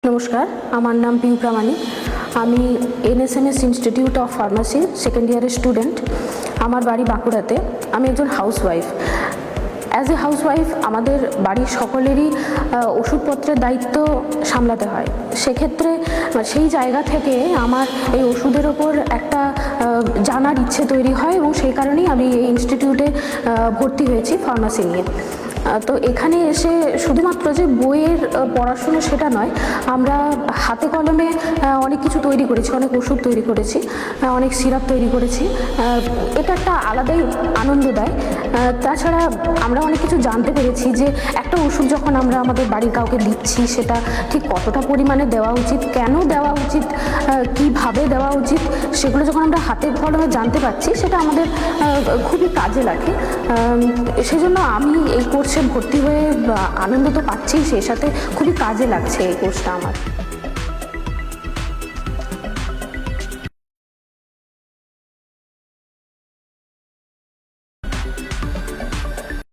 নমস্কার, আমার নাম পিউ প্রামাণিক। আমি NSMS institute of pharmacy second ইয়ারের স্টুডেন্ট। আমার বাড়ি বাঁকুড়াতে। আমি একজন হাউসওয়াইফ। অ্যাজ এ হাউসওয়াইফ আমাদের বাড়ির সকলেরই ওষুধপত্রের দায়িত্ব সামলাতে হয়। সেক্ষেত্রে সেই জায়গা থেকে আমার এই ওষুধের ওপর একটা জানার ইচ্ছে তৈরি হয় এবং সেই কারণেই আমি এই ইনস্টিটিউটে ভর্তি হয়েছি ফার্মাসি নিয়ে। তো এখানে এসে শুধুমাত্র যে বইয়ের পড়াশুনো সেটা নয়, আমরা হাতে কলমে অনেক কিছু তৈরি করেছি, অনেক ওষুধ তৈরি করেছি, অনেক সিরাপ তৈরি করেছি। এটা একটা আলাদাই আনন্দ দেয়। তাছাড়া আমরা অনেক কিছু জানতে পেরেছি যে একটা ওষুধ যখন আমরা আমাদের বাড়ির কাউকে দিচ্ছি সেটা ঠিক কতটা পরিমাণে দেওয়া উচিত, কেন দেওয়া উচিত, কিভাবে দেওয়া উচিত, সেগুলো যখন আমরা হাতে কলমে জানতে পারছি সেটা আমাদের খুবই কাজে লাগে। সেজন্য আমি এই কোর্সে ভর্তি হয়ে আনন্দ তো পাচ্ছি, সেই সাথে খুবই কাজে লাগছে এই কোর্সটা আমার।